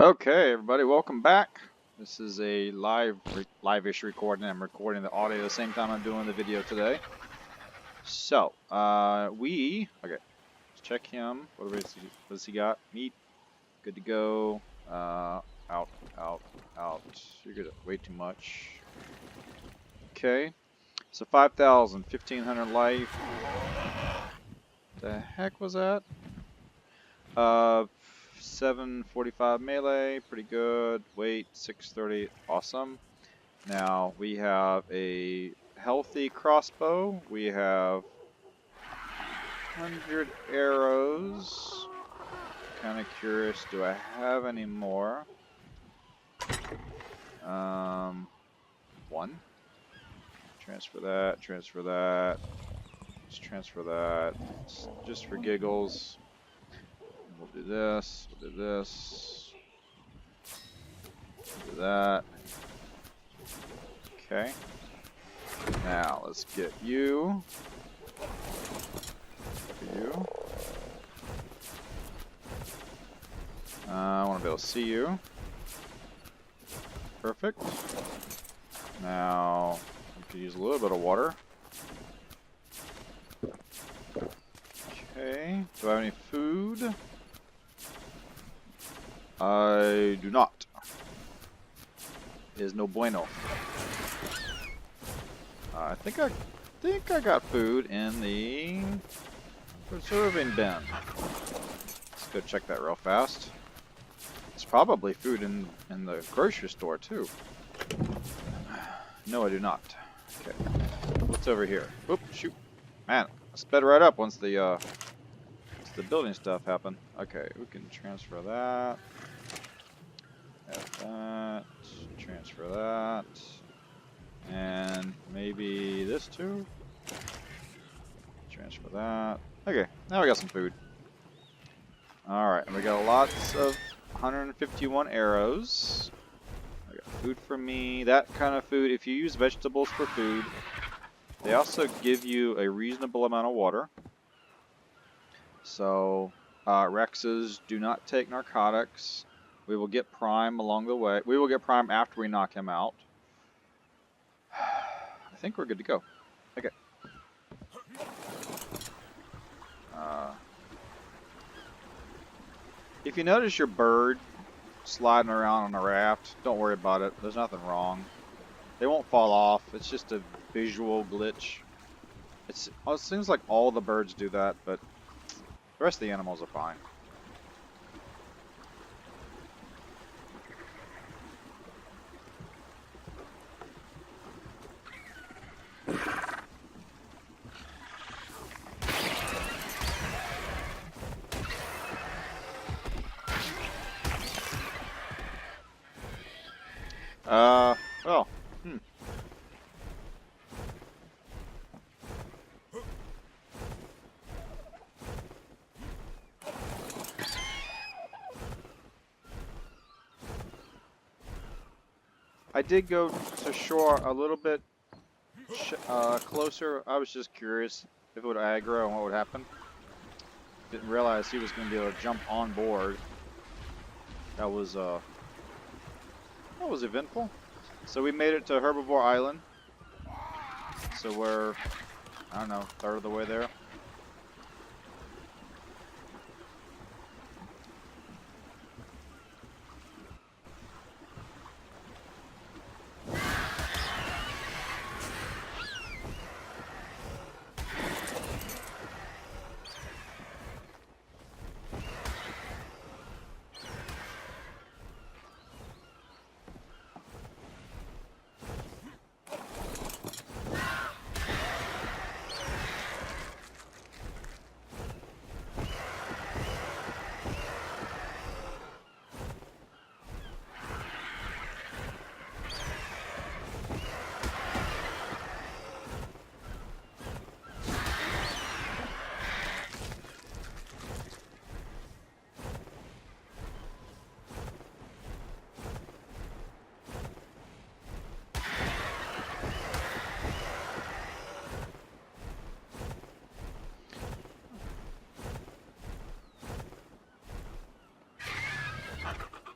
Okay, everybody, welcome back. This is a live-ish recording. I'm recording the audio at the same time I'm doing the video today. So, okay, let's check him. What does he got? Meat, good to go. Out, out. You're good. Way too much. Okay, so 5,000, 1,500 life. The heck was that? 745 melee, pretty good. Weight 630, awesome. Now we have a healthy crossbow. We have 100 arrows. Kind of curious, do I have any more? One. Transfer that, transfer that. Let's transfer that. Just for giggles. We'll do this, we'll do this. We'll do that. Okay. Now let's get you. You. I want to be able to see you. Perfect. Now we could use a little bit of water. Okay. Do I have any food? I do not. It is no bueno. I think I got food in the preserving bin. Let's go check that real fast. It's probably food in the grocery store too. No, I do not. Okay. What's over here? Oop, shoot. Man, I sped right up once the building stuff happened. Okay, we can transfer that. Have that. Transfer that. And maybe this too. Transfer that. Okay, now we got some food. Alright, and we got lots of 151 arrows. I got food for me. That kind of food, if you use vegetables for food, they also give you a reasonable amount of water. So, Rexes do not take narcotics. We will get Prime along the way. We will get Prime after we knock him out. I think we're good to go. Okay. If you notice your bird sliding around on a raft, don't worry about it. There's nothing wrong. They won't fall off. It's just a visual glitch. It seems like all the birds do that, but the rest of the animals are fine. Well, I did go to shore a little bit closer. I was just curious if it would aggro and what would happen. Didn't realize he was going to be able to jump on board. That was eventful. So we made it to Herbivore Island. So we're, I don't know, third of the way there.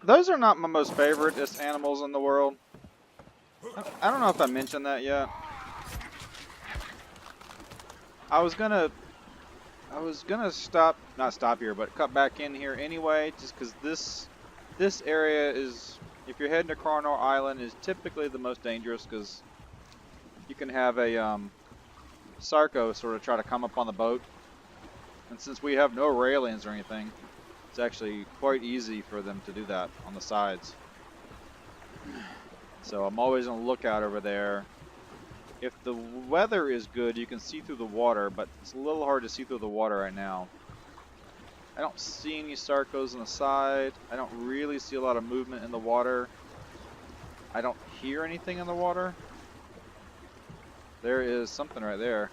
Those are not my most favorite animals in the world. I don't know if I mentioned that yet. I was gonna not stop here, but cut back in here anyway, just because this area is, if you're heading to Carnor Island, is typically the most dangerous, because you can have a Sarco sort of try to come up on the boat, and since we have no railings or anything, it's actually quite easy for them to do that on the sides. So I'm always on the lookout over there. If the weather is good, you can see through the water, but it's a little hard to see through the water right now. I don't see any Sarcos on the side. I don't really see a lot of movement in the water. I don't hear anything in the water. There is something right there.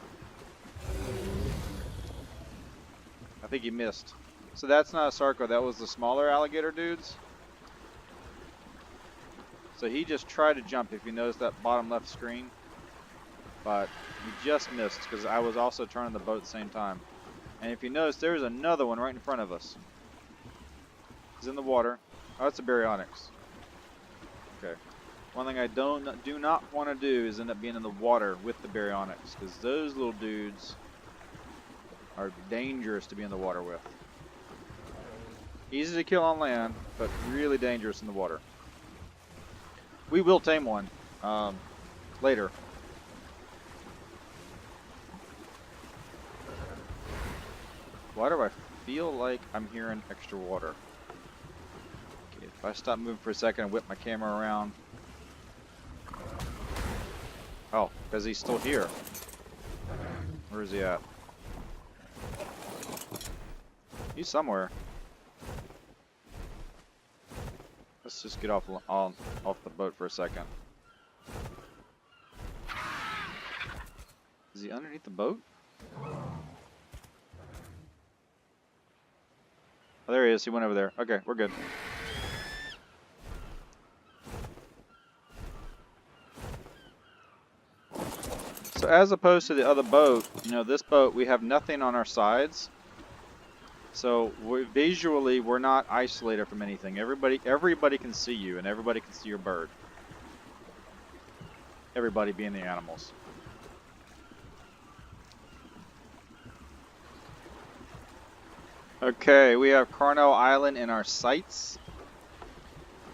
I think he missed. So that's not a Sarco, that was the smaller alligator dudes. So he just tried to jump, if you notice that bottom left screen. But he just missed, because I was also turning the boat at the same time. And if you notice, there's another one right in front of us. He's in the water. Oh, that's a baryonyx. Okay. One thing I do not want to do is end up being in the water with the baryonyx, because those little dudes are dangerous to be in the water with. Easy to kill on land, but really dangerous in the water. We will tame one later. Why do I feel like I'm hearing extra water? Okay, if I stop moving for a second and whip my camera around. Oh, because he's still here. Where is he at? He's somewhere. Let's just get off the boat for a second. Is he underneath the boat? Oh, there he is. He went over there. Okay, we're good. So as opposed to the other boat, you know, this boat, we have nothing on our sides. So visually, we're not isolated from anything. Everybody can see you, and everybody can see your bird. Everybody being the animals. Okay, we have Carno Island in our sights,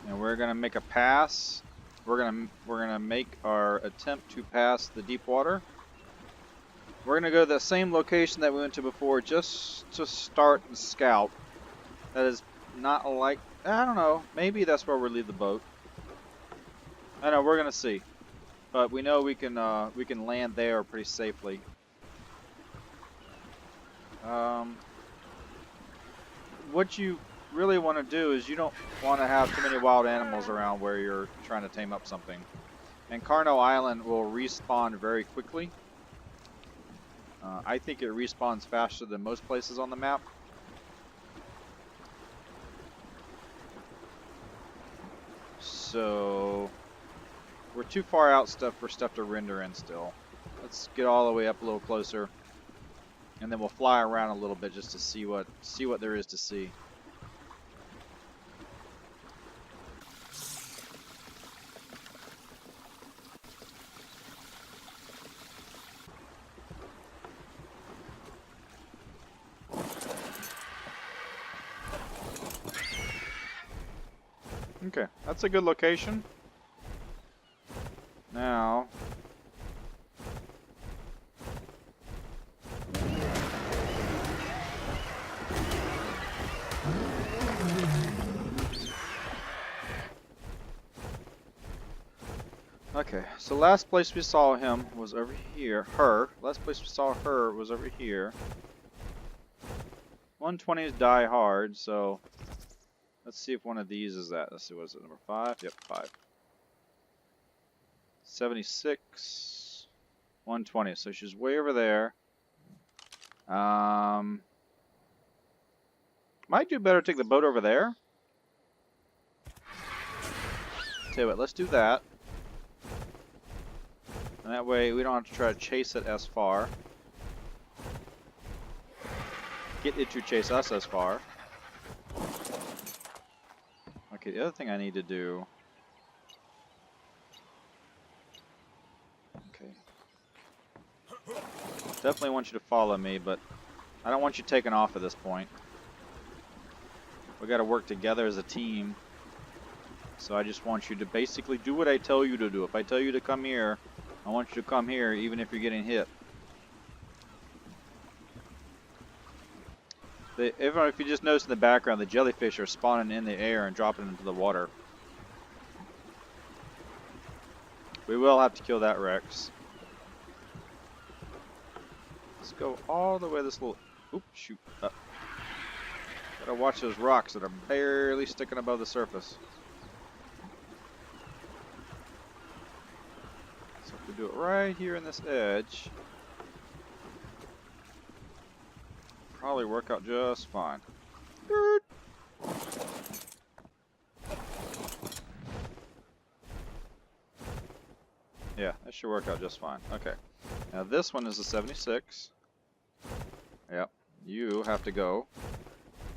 and we're gonna make a pass. We're gonna make our attempt to pass the deep water. We're gonna go to the same location that we went to before, just to start and scout. That is not like, I don't know, maybe that's where we'll leave the boat. I know, we're gonna see, but we know we can land there pretty safely. What you really want to do is you don't want to have too many wild animals around where you're trying to tame up something. And Carno Island will respawn very quickly. I think it respawns faster than most places on the map. So we're too far out for stuff to render in still. Let's get all the way up a little closer, and then we'll fly around a little bit just to see what there is to see. Okay, that's a good location. Now, okay, so last place we saw him was over here. Last place we saw her was over here. 120s die hard, so let's see if one of these is that. Let's see, what is it, number 5? Yep, 5. 76, 120, so she's way over there. Might do better to take the boat over there. Tell you what, let's do that. And that way we don't have to try to chase it as far. Get it to chase us as far. Okay, the other thing I need to do... Okay. Definitely want you to follow me, but I don't want you taken off at this point. We gotta work together as a team. So I just want you to basically do what I tell you to do. If I tell you to come here, I want you to come here even if you're getting hit. If you just notice in the background, the jellyfish are spawning in the air and dropping into the water. We will have to kill that Rex. Let's go all the way this little... Oops, shoot. Gotta watch those rocks that are barely sticking above the surface. So if we do it right here in this edge, probably work out just fine. Yeah, that should work out just fine. Okay. Now this one is a 76. Yep. You have to go.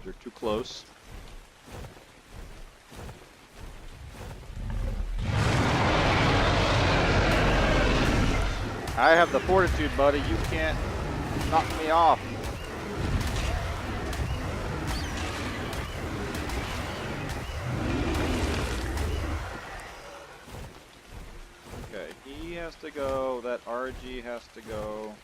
You're too close. I have the fortitude, buddy. You can't knock me off. Okay, he has to go. That RG has to go.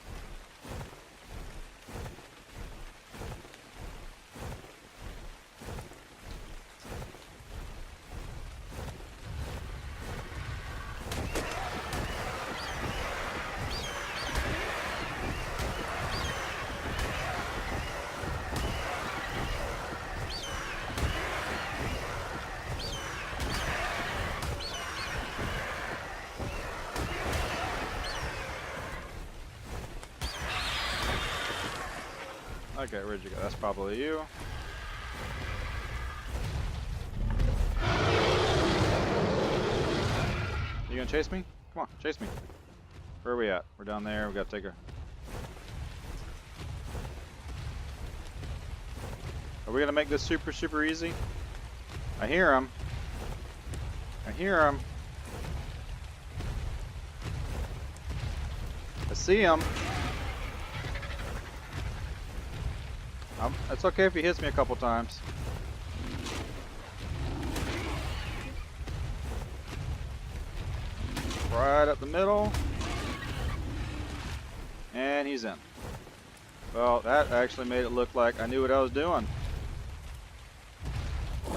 Okay, where'd you go? That's probably you. You gonna chase me? Come on, chase me. Where are we at? We're down there. We gotta take her. Are we gonna make this super, super easy? I hear him. I hear him. I see him. It's okay if he hits me a couple times. Right up the middle. And he's in. Well, that actually made it look like I knew what I was doing.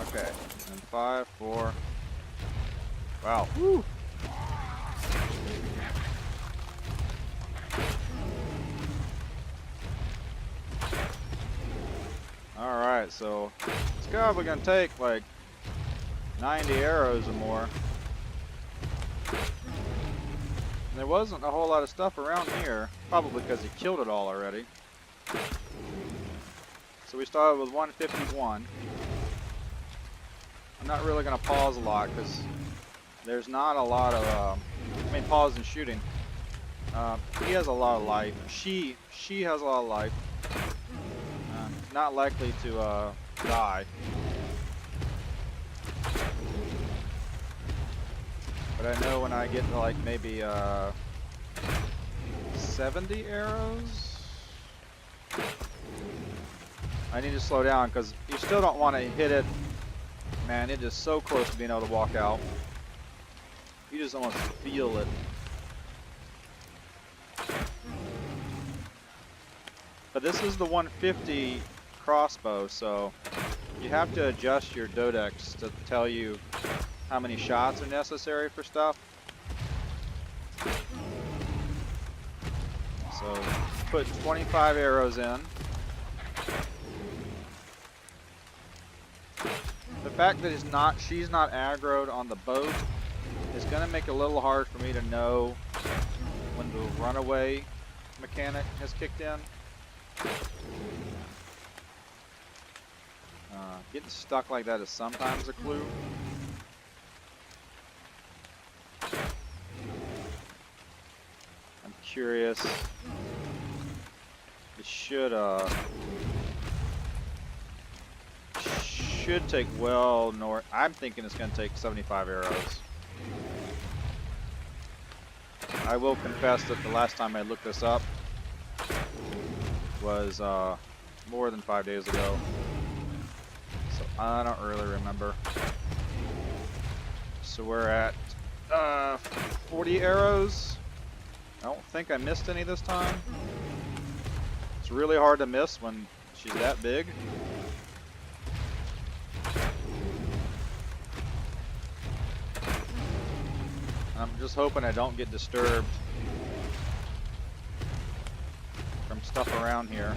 Okay. And 5, 4. Wow. Woo. Alright, so it's probably going to take like 90 arrows or more. And there wasn't a whole lot of stuff around here, probably because he killed it all already. So we started with 151. I'm not really going to pause a lot because there's not a lot of, I mean pause and shooting. He has a lot of life. She has a lot of life. Not likely to die. But I know when I get to like maybe 70 arrows, I need to slow down because you still don't want to hit it. Man, it is so close to being able to walk out. You just almost feel it. But this is the 150 crossbow, so you have to adjust your dodex to tell you how many shots are necessary for stuff. So put 25 arrows in. The fact that she's not aggroed on the boat is going to make it a little hard for me to know when the runaway mechanic has kicked in. Getting stuck like that is sometimes a clue. I'm curious. It should should take well north. I'm thinking it's going to take 75 arrows. I will confess that the last time I looked this up was more than 5 days ago. So I don't really remember. So we're at 40 arrows. I don't think I missed any this time. It's really hard to miss when she's that big. I'm just hoping I don't get disturbed from stuff around here.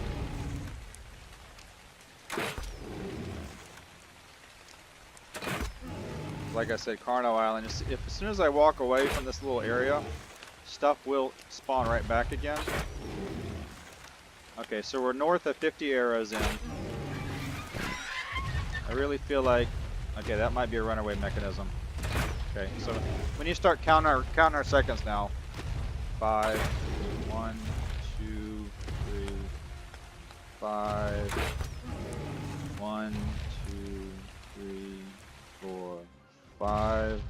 Like I said, Carno Island, as soon as I walk away from this little area, stuff will spawn right back again. Okay, so we're north of 50 arrows in. I really feel like, okay, that might be a runaway mechanism. Okay, so when you start counting our seconds now. 5, 1, 2, 3, 5, 1, 2, 3, 4, 5,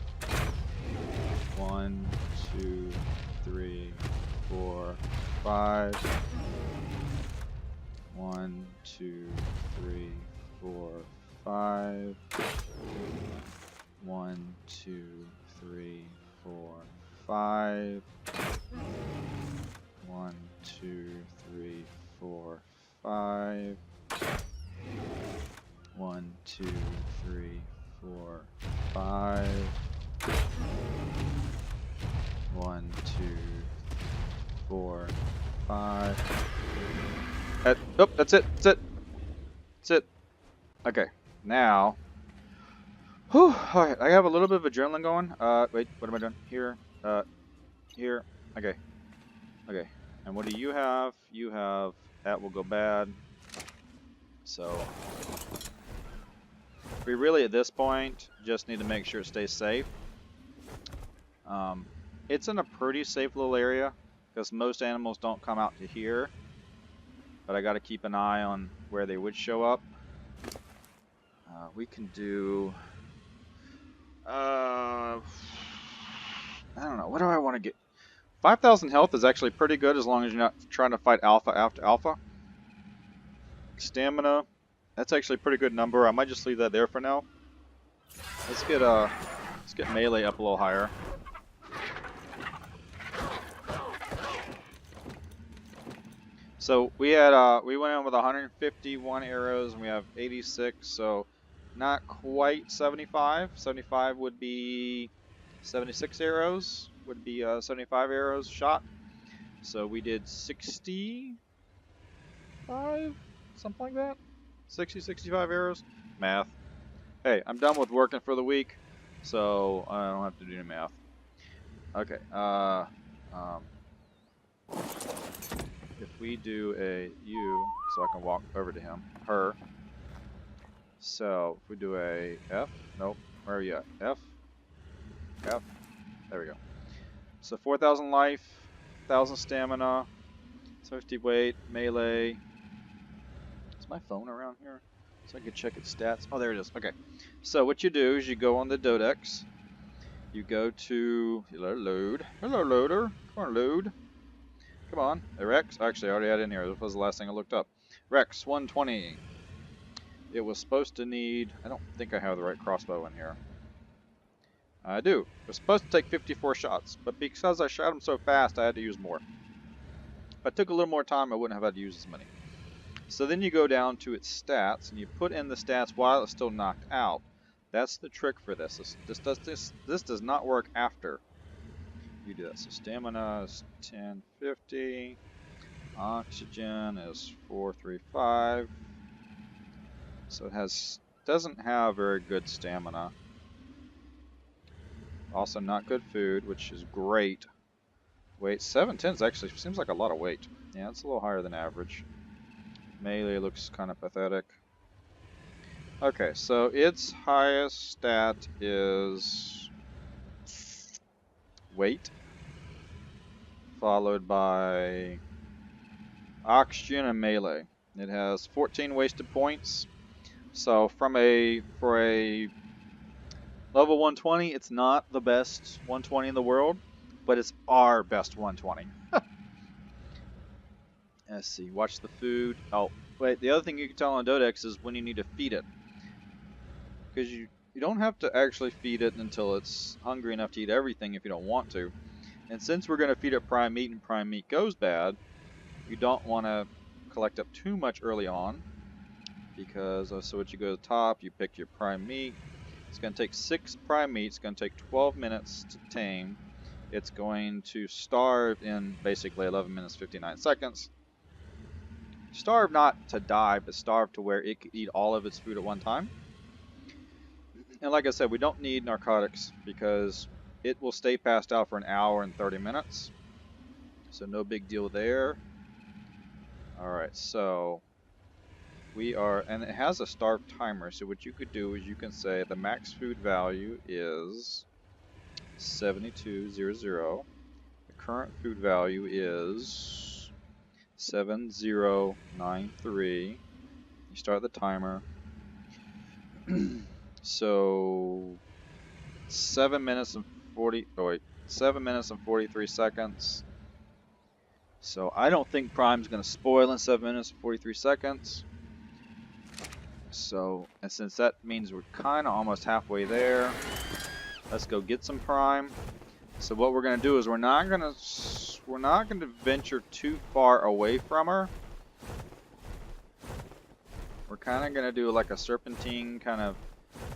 1, 2, 3, 4, 5, 1, 2, 3, 4, 5, 1, 2, 3, 4, 5, 1, 2, 3, 4, 5, 1, 2, 3, 4, 5, 1, 2, 4, 5. Oh, that's it. That's it. That's it. Okay, now. Whew, alright, I have a little bit of adrenaline going. Wait, what am I doing? Here, here. Okay. Okay. And what do you have? You have that will go bad. So we really at this point just need to make sure it stays safe. It's in a pretty safe little area because most animals don't come out to here. But I got to keep an eye on where they would show up. We can do. I don't know. What do I want to get? 5,000 health is actually pretty good as long as you're not trying to fight alpha after alpha. Stamina, that's actually a pretty good number. I might just leave that there for now. Let's get melee up a little higher. So we went in with 151 arrows and we have 86, so not quite 75. 75 would be 76 arrows, would be 75 arrows shot. So we did 65, something like that. 60, 65 arrows. Math. Hey, I'm done with working for the week, so I don't have to do any math. Okay. If we do a U, so I can walk over to him, her. So if we do a F, nope. Where are you at? F, F. There we go. So 4,000 life, 1,000 stamina, 50 weight, melee. Is my phone around here? So I can check its stats. Oh, there it is. Okay. So what you do is you go on the Dodex. You go to load. Hello, loader. Come on, load. Come on. Rex. Actually, I already had it in here. This was the last thing I looked up. Rex 120. It was supposed to need. I don't think I have the right crossbow in here. I do. It was supposed to take 54 shots, but because I shot him so fast, I had to use more. If I took a little more time, I wouldn't have had to use as many. So then you go down to its stats, and you put in the stats while it's still knocked out. That's the trick for this. This does not work after you do that. So stamina is 1050. Oxygen is 435. So it doesn't have very good stamina. Also not good food, which is great. Weight 710 actually seems like a lot of weight. Yeah, it's a little higher than average. Melee looks kind of pathetic. Okay, so its highest stat is weight, followed by oxygen and melee. It has 14 wasted points, So for a level 120, it's not the best 120 in the world, but it's our best 120. Let's see, watch the food. Oh, wait, the other thing you can tell on Dodex is when you need to feed it. Because you don't have to actually feed it until it's hungry enough to eat everything if you don't want to. And since we're going to feed it prime meat and prime meat goes bad, you don't want to collect up too much early on. Because, so what you go to the top, you pick your prime meat. It's going to take 6 prime meat. It's going to take 12 minutes to tame. It's going to starve in basically 11 minutes 59 seconds. Starve not to die, but starve to where it could eat all of its food at one time. And like I said, we don't need narcotics because it will stay passed out for an hour and 30 minutes. So no big deal there. Alright, so we are, and it has a starve timer. So what you could do is you can say the max food value is 7200. The current food value is 7093. You start the timer. So 7 minutes and 43 seconds. So I don't think Prime's going to spoil in 7 minutes and 43 seconds. So, and since that means we're kind of almost halfway there, let's go get some Prime. So what we're going to do is we're not going to venture too far away from her. We're kind of going to do like a serpentine kind of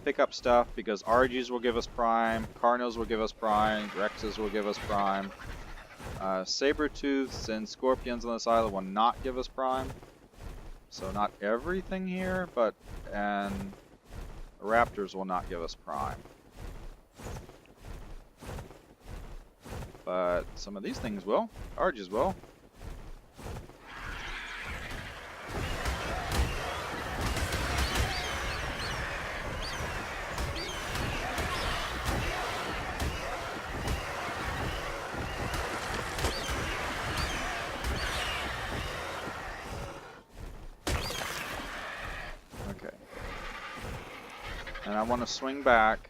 pick up stuff because RGs will give us Prime, Carnos will give us Prime, Rexes will give us Prime. Sabertooths and Scorpions on this island will not give us Prime. So not everything here, but and Raptors will not give us Prime. But some of these things will. RGs will. And I want to swing back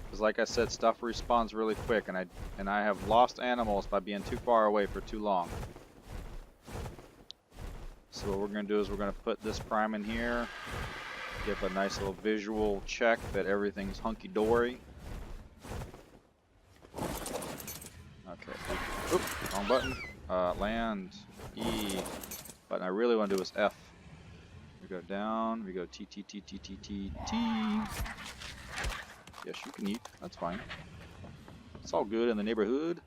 because, like I said, stuff respawns really quick, and I have lost animals by being too far away for too long. So what we're going to do is we're going to put this Prime in here, give a nice little visual check that everything's hunky-dory. Okay. Oops, wrong button. Land, E. Button I really want to do is F. We go down, we go T, T, T, T, T, T, T. Yes, you can eat, that's fine. It's all good in the neighborhood.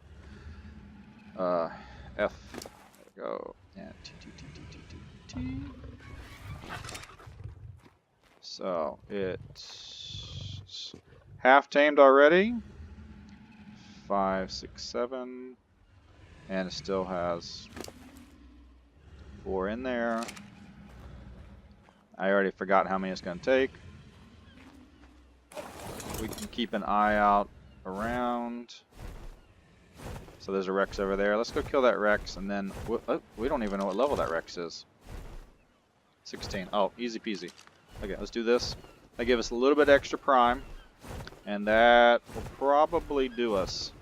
F, there we go, and T, T, T, T, T, T, T. So, it's half tamed already. 5, 6, 7. And it still has 4 in there. I already forgot how many it's going to take. We can keep an eye out around. So there's a Rex over there. Let's go kill that Rex, and then we don't even know what level that Rex is. 16. Oh, easy peasy. Okay, let's do this. That gives us a little bit extra Prime, and that will probably do us.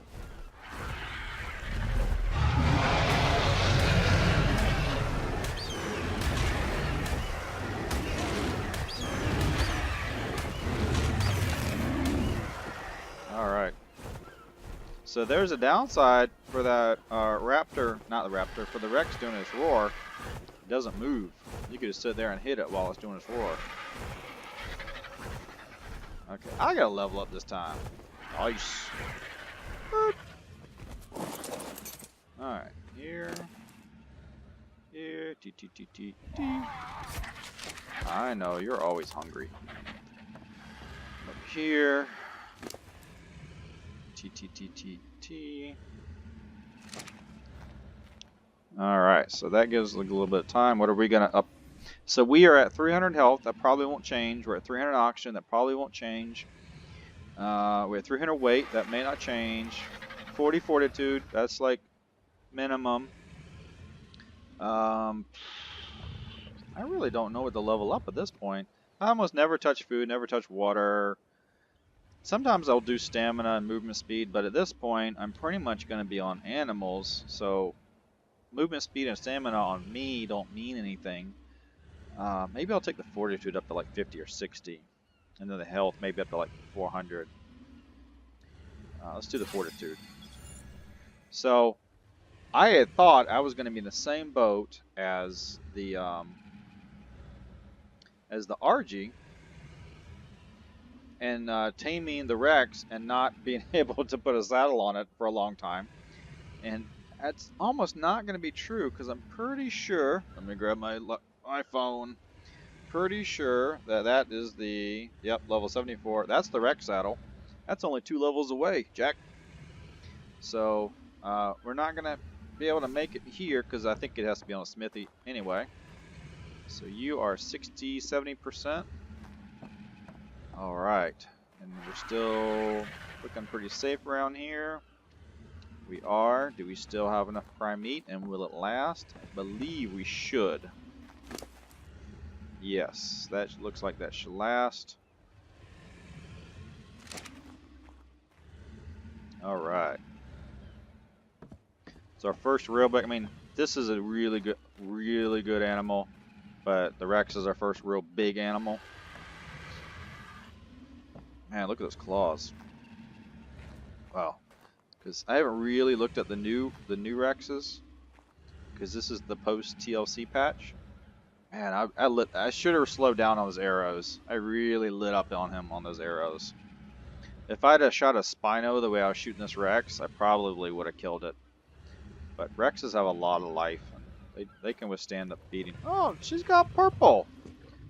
Alright. So there's a downside for that Raptor, not the Raptor, for the Rex doing its roar. It doesn't move. You could just sit there and hit it while it's doing its roar. Okay, I gotta level up this time. Nice. Alright, here. Here. T, T, T, T, T. I know, you're always hungry. Up here. T, T, T, T, T. Alright, so that gives a little bit of time. What are we going to up? So we are at 300 health. That probably won't change. We're at 300 oxygen. That probably won't change. We're at 300 weight. That may not change. 40 fortitude. That's like minimum. I really don't know what to level up at this point. I almost never touch food, never touch water. Sometimes I'll do stamina and movement speed, but at this point, I'm pretty much going to be on animals, so movement speed and stamina on me don't mean anything. Maybe I'll take the fortitude up to like 50 or 60, and then the health maybe up to like 400. Let's do the fortitude. So I had thought I was going to be in the same boat as the RG, and taming the Rex and not being able to put a saddle on it for a long time. And that's almost not going to be true because I'm pretty sure, let me grab my phone, pretty sure that that is the, yep, level 74. That's the Rex saddle. That's only 2 levels away, Jack. So we're not going to be able to make it here because I think it has to be on a smithy anyway. So you are 60, 70%. All right, and we're still looking pretty safe around here. We are. Do we still have enough prime meat, and will it last? I believe we should. Yes, that looks like that should last. All right. So our first real big, I mean, this is a really good animal, but the Rex is our first real big animal. Man, look at those claws. Wow. Because I haven't really looked at the new Rexes, because this is the post TLC patch. Man, I should have slowed down on those arrows. I really lit up on him on those arrows. If I'd have shot a Spino the way I was shooting this Rex, I probably would have killed it. But Rexes have a lot of life, and they can withstand the beating. Oh, she's got purple.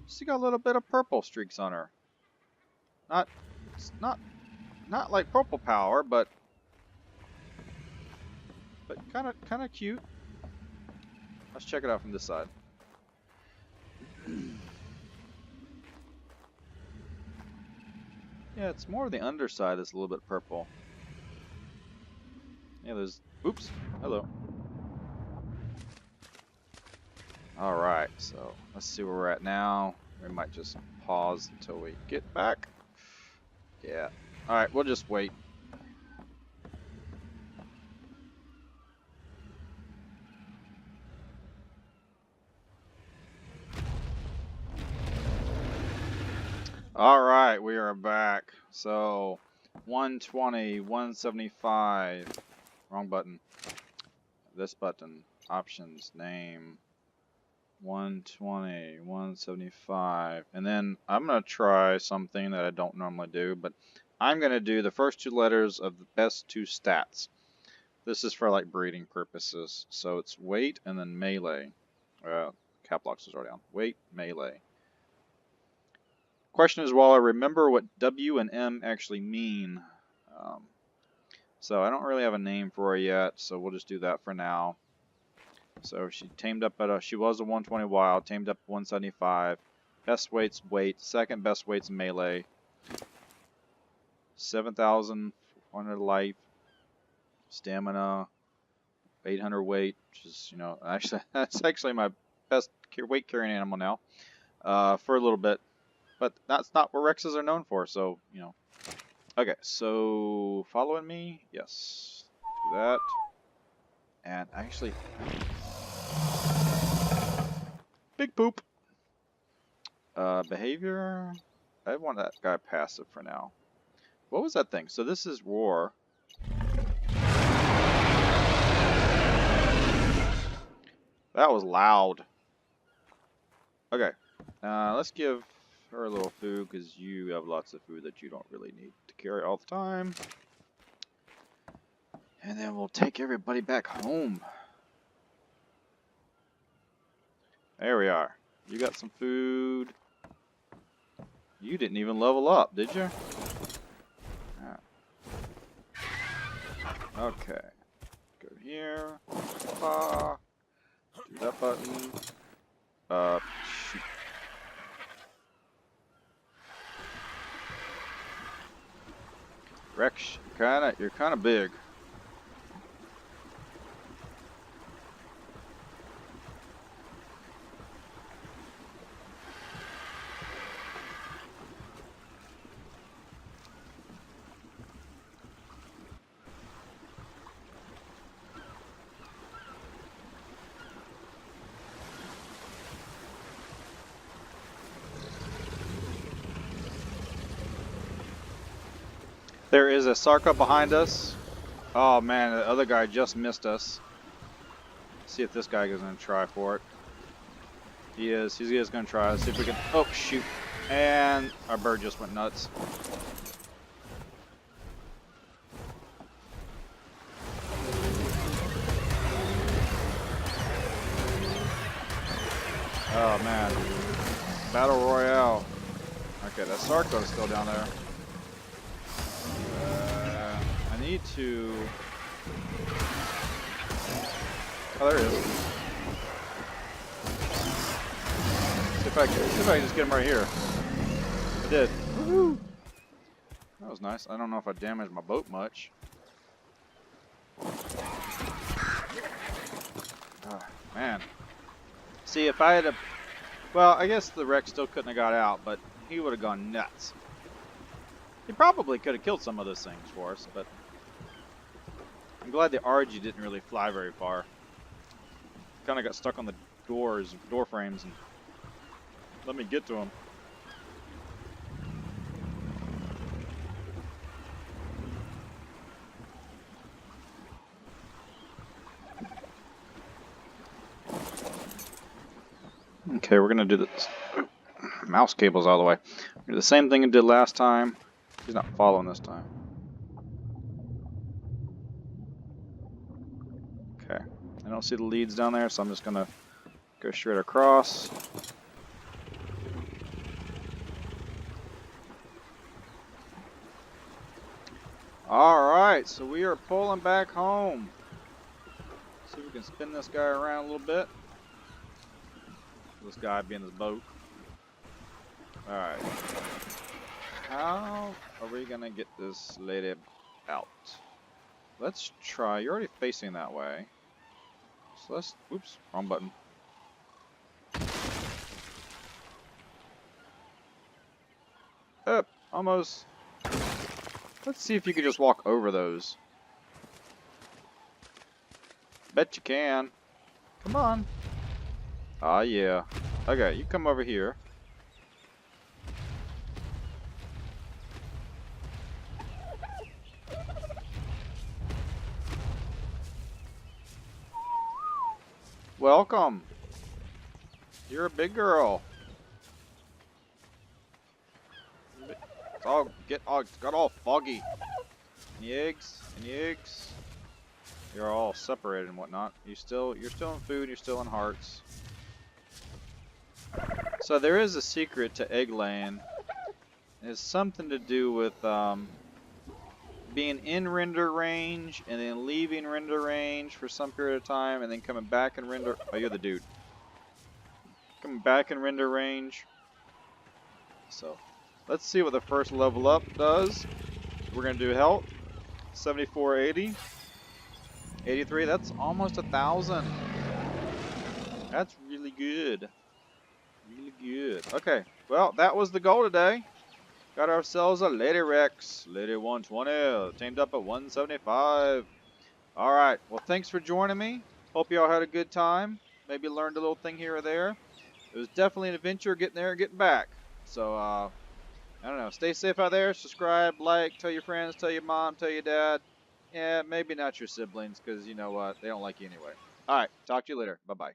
She's got a little bit of purple streaks on her. Not like purple power, but kind of cute. Let's check it out from this side. Yeah, it's more of the underside that's a little bit purple. Yeah, there's... Oops. Hello. Alright, so let's see where we're at now. We might just pause until we get back. Yeah. Alright, we'll just wait. Alright, we are back. So, 120, 175. Wrong button. This button. Options. Name. 120, 175. And then I'm going to try something that I don't normally do, but I'm going to do the first 2 letters of the best 2 stats. This is for like breeding purposes. So it's weight and then melee. Cap locks is already on. Weight, melee. Question is, while I remember what W and M actually mean, so I don't really have a name for her yet, so we'll just do that for now. So she tamed up at she was a 120 wild, tamed up 175. Best weight's weight, second best weight's melee. 7,400 life, stamina, 800 weight, which is, you know, actually that's actually my best weight carrying animal now, for a little bit. But that's not what Rexes are known for, so, you know. Okay, so following me, yes, do that. And actually, big poop. Behavior, I want that guy passive for now. What was that thing? So this is roar. That was loud. Okay, let's give her a little food because you have lots of food that you don't really need to carry all the time. And then we'll take everybody back home. There we are. You got some food. You didn't even level up, did you? Okay. Go here. Do that button. Shoot. Rex, you're kinda big. There is a Sarka behind us. Oh man, the other guy just missed us. See if this guy is going to try for it. He is. He is going to try. Let's see if we can. Oh, shoot. And our bird just went nuts. Oh man. Battle Royale. Okay, that Sarko is still down there. I need to. Oh, there it is. See if I can just get him right here. I did. Woohoo! That was nice. I don't know if I damaged my boat much. Oh, man. See, if I had a... Well, I guess the wreck still couldn't have got out, but he would have gone nuts. He probably could have killed some of those things for us, but... I'm glad the RG didn't really fly very far. Kind of got stuck on the door frames and let me get to him. Okay, we're gonna do this. Mouse cable's all the way. Do the same thing I did last time. He's not following this time. Okay, I don't see the leads down there, so I'm just gonna go straight across. Alright, so we are pulling back home. See if we can spin this guy around a little bit. This guy be in his boat. Alright. How are we gonna get this lady out? Let's try. You're already facing that way. So let's. Oops, wrong button. Up, almost. Let's see if you can just walk over those. Bet you can. Come on. Ah, yeah. Okay, you come over here. Welcome. You're a big girl. It's all got all foggy. Any eggs? Any eggs? You're all separated and whatnot. You're still in food. You're still in hearts. So there is a secret to egg laying. It's something to do with being in render range and then leaving render range for some period of time and then coming back in render. Oh, you're the dude. Coming back in render range. So let's see what the first level up does. We're gonna do health. 7480. 83. That's almost 1,000. That's really good. Really good. Okay. Well, that was the goal today. Got ourselves a Lady Rex, Lady 120, teamed up at 175. All right. Well, thanks for joining me. Hope you all had a good time. Maybe learned a little thing here or there. It was definitely an adventure getting there and getting back. So, I don't know. Stay safe out there. Subscribe, like, tell your friends, tell your mom, tell your dad. Yeah, maybe not your siblings because you know what? They don't like you anyway. All right. Talk to you later. Bye-bye.